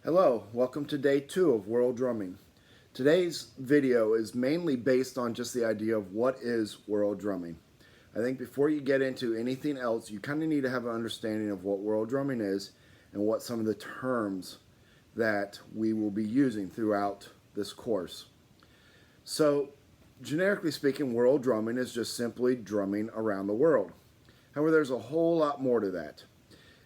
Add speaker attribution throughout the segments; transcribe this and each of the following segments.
Speaker 1: Hello, welcome to day 2 of World Drumming. Today's video is mainly based on just the idea of what is world drumming. I think before you get into anything else, you kind of need to have an understanding of what world drumming is and what some of the terms that we will be using throughout this course. So, generically speaking, world drumming is just simply drumming around the world. However, there's a whole lot more to that.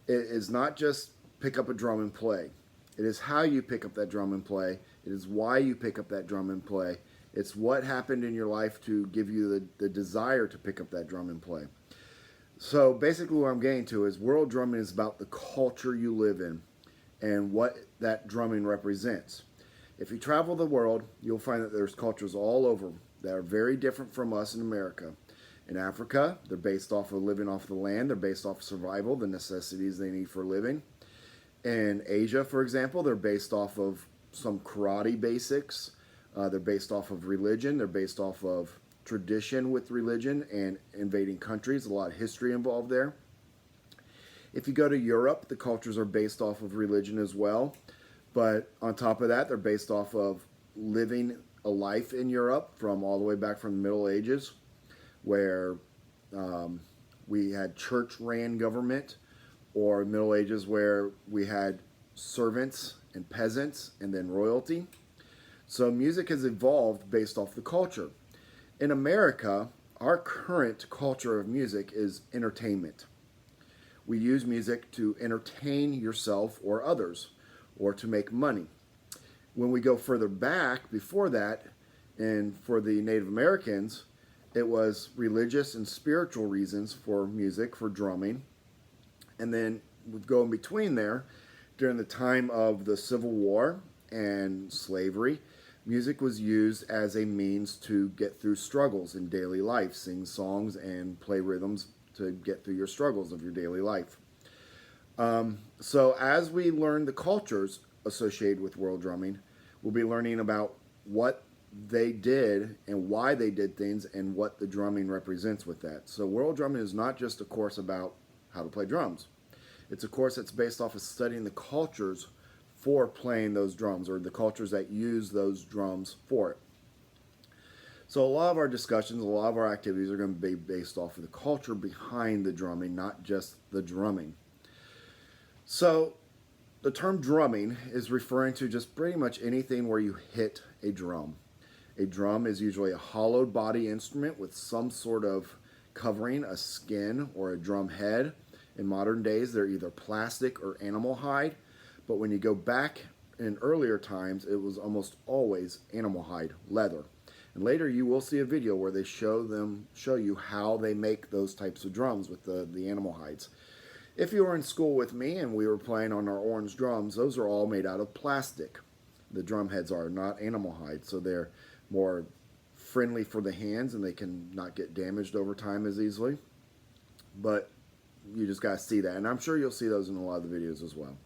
Speaker 1: It is not just pick up a drum and play. It is how you pick up that drum and play. It is why you pick up that drum and play. It's what happened in your life to give you the desire to pick up that drum and play. So basically what I'm getting to is world drumming is about the culture you live in and what that drumming represents. If you travel the world, you'll find that there's cultures all over that are very different from us in America. In Africa, they're based off of living off the land. They're based off of survival, the necessities they need for living. In Asia, for example, they're based off of some karate basics. They're based off of religion. They're based off of tradition with religion and invading countries. A lot of history involved there. If you go to Europe, the cultures are based off of religion as well. But on top of that, they're based off of living a life in Europe from all the way back from the Middle Ages, where we had church-ran government, or Middle Ages where we had servants and peasants and then royalty. So music has evolved based off the culture. In America, our current culture of music is entertainment. We use music to entertain yourself or others, or to make money. When we go further back, before that, and for the Native Americans, it was religious and spiritual reasons for music, for drumming. And then we go in between there, during the time of the Civil War and slavery, music was used as a means to get through struggles in daily life, sing songs and play rhythms to get through your struggles of your daily life. So as we learn the cultures associated with world drumming, we'll be learning about what they did and why they did things and what the drumming represents with that. So world drumming is not just a course about how to play drums. It's a course that's based off of studying the cultures for playing those drums, or the cultures that use those drums for it. So a lot of our discussions, a lot of our activities are going to be based off of the culture behind the drumming, not just the drumming. So the term drumming is referring to just pretty much anything where you hit a drum. A drum is usually a hollowed body instrument with some sort of covering, a skin or a drum head. In modern days, they're either plastic or animal hide, but when you go back in earlier times, it was almost always animal hide, leather. And later you will see a video where they show you how they make those types of drums with the animal hides. If you were in school with me and we were playing on our orange drums, those are all made out of plastic. The drum heads are not animal hide, so they're more friendly for the hands and they can not get damaged over time as easily. But you just got to see that, and I'm sure you'll see those in a lot of the videos as well.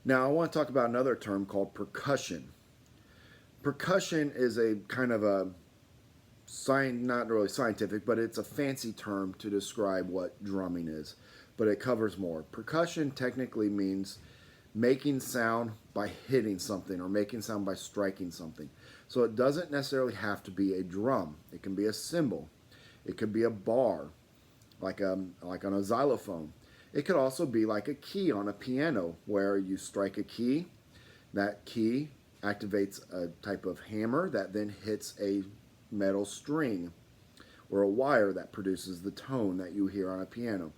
Speaker 1: Now I want to talk about another term called percussion. Percussion is a kind of a not really scientific, but it's a fancy term to describe what drumming is, but it covers more. Percussion technically means making sound by hitting something or making sound by striking something. So it doesn't necessarily have to be a drum. It can be a cymbal. It could be a bar, like on a xylophone. It could also be like a key on a piano, where you strike a key. That key activates a type of hammer that then hits a metal string or a wire that produces the tone that you hear on a piano.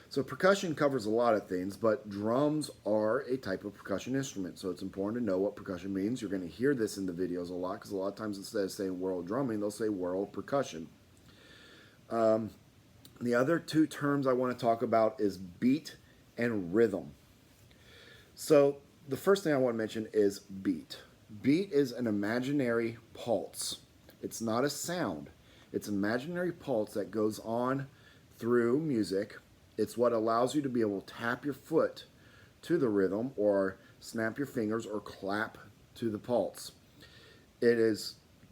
Speaker 1: So percussion covers a lot of things, but drums are a type of percussion instrument. So it's important to know what percussion means. You're going to hear this in the videos a lot, because a lot of times instead of saying world drumming, they'll say world percussion. The other two terms I want to talk about is beat and rhythm. So the first thing I want to mention is beat. Beat is an imaginary pulse. It's not a sound. It's an imaginary pulse that goes on through music. It's what allows you to be able to tap your foot to the rhythm, or snap your fingers, or clap to the pulse. It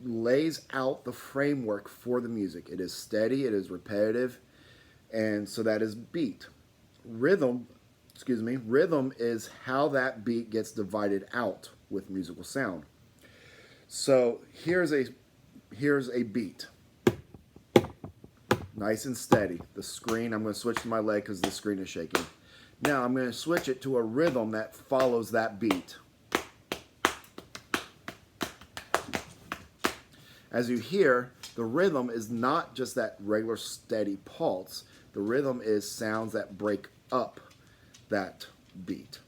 Speaker 1: lays out the framework for the music. It is steady, it is repetitive, and so that is beat. Rhythm excuse me, rhythm is how that beat gets divided out with musical sound. So here's a beat. Nice and steady. The screen, I'm going to switch to my leg because the screen is shaking. Now I'm going to switch it to a rhythm that follows that beat. As you hear, the rhythm is not just that regular steady pulse. The rhythm is sounds that break up that beat.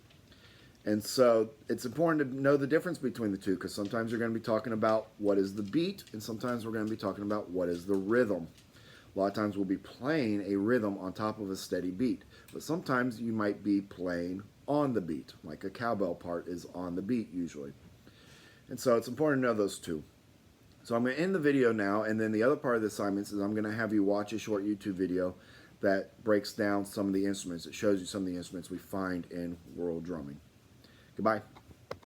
Speaker 1: And so it's important to know the difference between the two, because sometimes you're going to be talking about what is the beat, and sometimes we're going to be talking about what is the rhythm. A lot of times we'll be playing a rhythm on top of a steady beat, but sometimes you might be playing on the beat, like a cowbell part is on the beat usually. And so it's important to know those two. So I'm going to end the video now, and then the other part of the assignments is I'm going to have you watch a short YouTube video that breaks down some of the instruments. It shows you some of the instruments we find in world drumming. Goodbye.